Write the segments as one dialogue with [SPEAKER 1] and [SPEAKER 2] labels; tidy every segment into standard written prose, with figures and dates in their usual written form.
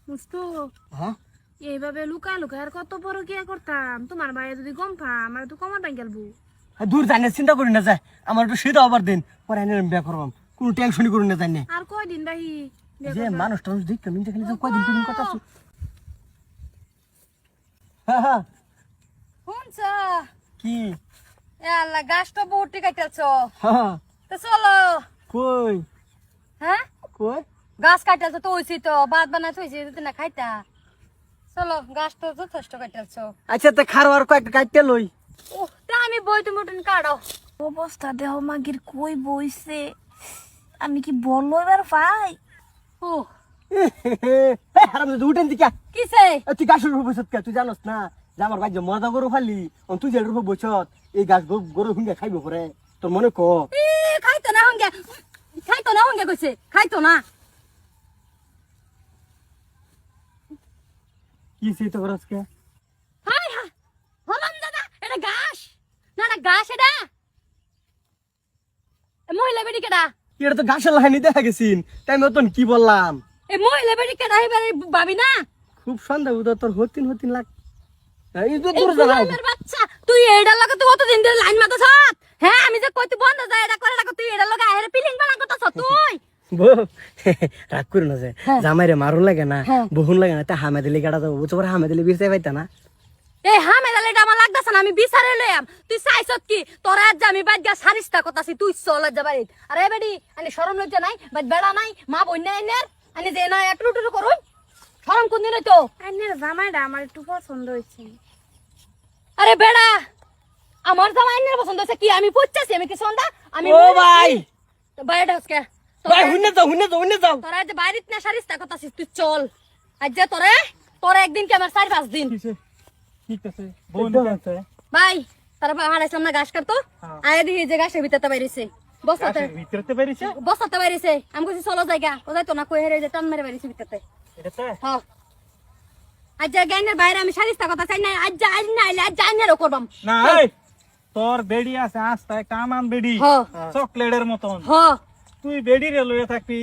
[SPEAKER 1] মুস্তু
[SPEAKER 2] হ্যাঁ
[SPEAKER 1] এইভাবে লুকায় লুকায় আর কত বড় কি করতাম তোমার ভাই যদি গম পা আমার তো কমা ব্যাংক গেলবো।
[SPEAKER 2] দূর জানি চিন্তা করি না যায় আমার একটু সেটা আবার দিন পরে এনে বিয়া করবাম কোনো টেনশনই করি না জানি
[SPEAKER 1] আর কয়দিন বাহি
[SPEAKER 2] যে মানুষ টানুষ দেখ কেমন দেখলে যে কয়দিন কদিন কথা আছে। হ্যাঁ হ্যাঁ
[SPEAKER 3] শুনছ
[SPEAKER 2] কি
[SPEAKER 3] এ আল্লাহ গাছটা বহুটি কাটালছ
[SPEAKER 2] হ্যাঁ
[SPEAKER 3] তো চলো
[SPEAKER 2] কই
[SPEAKER 3] হ্যাঁ
[SPEAKER 2] কই
[SPEAKER 3] গাছ কাটালছ তো হইছি তো ভাত বানাই থইছি যদি না খাইতা চলো গাছ তো যথেষ্ট কাটালছ
[SPEAKER 2] আচ্ছা তা খারোয়ার কয়েকটা কাটতে লই
[SPEAKER 3] ও তা আমি বইতে মোটন কাটাও
[SPEAKER 1] অবস্থা দেহ মাগির কই বইছে আমি কি বলবো এবার ভাই।
[SPEAKER 3] ও
[SPEAKER 2] হারাম যদি উঠেন দিকা
[SPEAKER 3] কিসে
[SPEAKER 2] তুই গাছের উপর বসত কে তুই জানোস না যে আমার ভাই যে মজা গরু ফালি তুই যে উপর বসত এই গাছ গরু হুঙ্গে খাইব পরে তোর মনে ক
[SPEAKER 3] খাইতো না হঙ্গে কইছে খাইতো না
[SPEAKER 2] কি সেই তো আজকে
[SPEAKER 3] হাই হা হলাম দাদা এটা ঘাস না না ঘাস এটা মহিলা বেডি কেডা
[SPEAKER 2] এটা তো গাছের লাইনি দেখা গেছিন তাই আমি অতন কি বললাম
[SPEAKER 3] এই মহিলা বেডি কেডা এবারে ভাবি না
[SPEAKER 2] খুব সন্দেহ তোর হতিন লাগ এই তো
[SPEAKER 3] এই
[SPEAKER 2] দূর যা
[SPEAKER 3] গোলামের বাচ্চা তুই এডার লগে তুই কতদিন ধরে লাইন মারতেছ হ্যাঁ আমি যে কইতে বন্ধ যায় এটা করে রাখো তুই এডার লগে আহের পিলিং বানা করতেছ তুই
[SPEAKER 2] রাগ করে না যে
[SPEAKER 3] হ্যাঁ।
[SPEAKER 2] জামাইরে মারুন লাগে না
[SPEAKER 3] হ্যাঁ।
[SPEAKER 2] বহুন লাগে না তা হামেদিলি গাড়া যাবো বুঝছো পরে হামেদিলি বিরতে পাইতা না
[SPEAKER 3] এই হামেদাল এটা আমার লাগতাছ না আমি বিচারে লইয়াম তুই চাইছত কি তোর আজ আমি বাইদ গা সারিস্তা কথাছি তুই চল যা বাড়ি আরে বেডি আনি শরম লজ্জা নাই বাইদ বেড়া নাই মা বই নাই নের আনি যে না একটু টুটু করুন শরম কোন দিন তো
[SPEAKER 1] আইনের জামাইটা আমার একটু পছন্দ হয়েছে।
[SPEAKER 3] আরে বেড়া আমার জামাই নের পছন্দ হচ্ছে কি আমি পড়তেছি আমি কি সন্ধ্যা আমি
[SPEAKER 2] ও ভাই
[SPEAKER 3] বাইরে হসকে
[SPEAKER 2] ভাই হুনে যাও
[SPEAKER 3] তোরা যে বাইরিত না সারিস্তা কথাছিস তুই চল আজ যে তোরে একদিন কি আমার 4-5 দিন
[SPEAKER 2] ঠিক আছে বোন আছে
[SPEAKER 3] ভাই তারা হারাইছিলাম না ঘাস কাটতো আয় দিই যে ঘাসের ভিতরতে বাইরেছে
[SPEAKER 2] ভিতরতে পারিছে
[SPEAKER 3] বস্তাতে বাইরেছে আমি কইছি চলো জায়গা ও যাইতো না কই হেরে যে টান মেরে বাইরেছে ভিতরতে
[SPEAKER 2] এটাতে
[SPEAKER 3] হ্যাঁ আজ যে গাইনের বাইরে আমি সারিস্তা কথা চাই না আজ না আইলে আজ জানিয়ারও করবাম
[SPEAKER 4] না এই তোর বেডি আছে আস্তায় কামান বেডি
[SPEAKER 3] হ্যাঁ
[SPEAKER 4] চকলেটের মতন
[SPEAKER 3] হ্যাঁ
[SPEAKER 4] তুই বেডি রে লইয়া থাকবি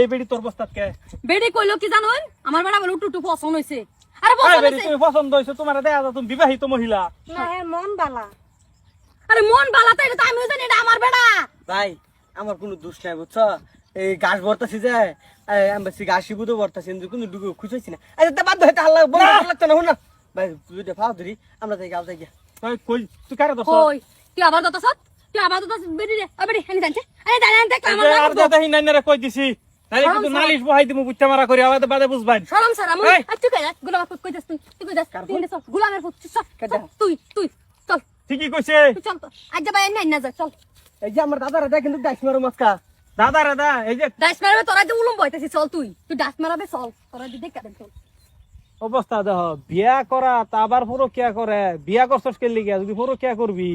[SPEAKER 4] এই বেডি তোর বস্তাত কে
[SPEAKER 3] বেডি কইলো কি জানোন আমার বেড়া বলে উটু পছন্দ হইছে আরে
[SPEAKER 4] এই
[SPEAKER 3] পছন্দ
[SPEAKER 4] বেডি
[SPEAKER 3] হইছে
[SPEAKER 4] তুমি পছন্দ হইছে তোমার দেখা যায় তুমি বিবাহিত মহিলা
[SPEAKER 1] না হ্যাঁ মন বালা
[SPEAKER 3] আরে মন বালাতে এটা তো আমিও জানি এটা আমার বেড়া
[SPEAKER 2] ভাই আমার কোনো দোষ নাই বুঝছো এই গাছ ভরতাছি যে আমি গাছি বুধো ভরতাছি কোনো ডুবে খুঁজেছি না আচ্ছা তা বাধ্য হইতে হাল্লা বন্ধ লাগতো না হুন না ভাই দুইটা ফাও ধরি আমরা যাই গাও যাই গিয়া
[SPEAKER 4] তুই কই তুই কারে দছ
[SPEAKER 3] কই তুই আবার দতাছত বেডি রে বেডি এনে জানছে আরে জানেন দেখ আমার
[SPEAKER 4] আর দাদা হিনাই না কই দিছি নালে কিন্তু নালিশ বহাই দিমু বুঝতে মারা করি আবার বাদে বুঝবাই
[SPEAKER 3] শরম সারা মুই
[SPEAKER 4] এই!
[SPEAKER 3] আচ্ছা কই গোলামের ফুট কই যাস তুই কই যাস তুই চল গোলামের ফুট চল তুই চল
[SPEAKER 4] ঠিকই কইছে
[SPEAKER 3] তুই চল আজ যাবাই না যা চল
[SPEAKER 2] এই যে আমার দাদারা দেখ কিন্তু গাছ মারো মাছকা
[SPEAKER 4] দাদা দাদা এই যে
[SPEAKER 3] ডাস মারবে তোরা যে উলুম বইতেছিস চল তুই ডাস মারাবে চল তোরা দি দেখ কাদের চল
[SPEAKER 4] অবস্থা দেখ বিয়া করা তা আবার পুরো কিয়া করে বিয়া করছস কে লিগা যদি পুরো কিয়া করবি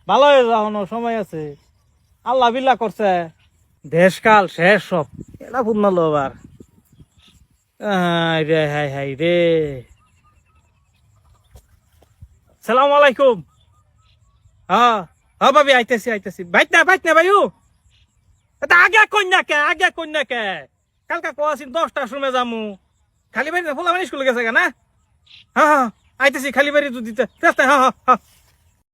[SPEAKER 4] ভালো হয়ে যাও সময় আছে আল্লাহ বিল্লাহ করছে দেশকাল শেষ সব এটা বুঝনালো আবার রে হাই রে সালাম আলাইকুম হ্যাঁ হ্যাঁ ভাবি আইতেছি বাইত না ভাইও এটা আগে কন্যা কে কালকা কোয়াছিন 10টার সময় যামু খালি বাড়ি ফুলা মানে স্কুলে গেছে না হ্যাঁ আইতেছি খালি বাড়ি দিতে হ্যাঁ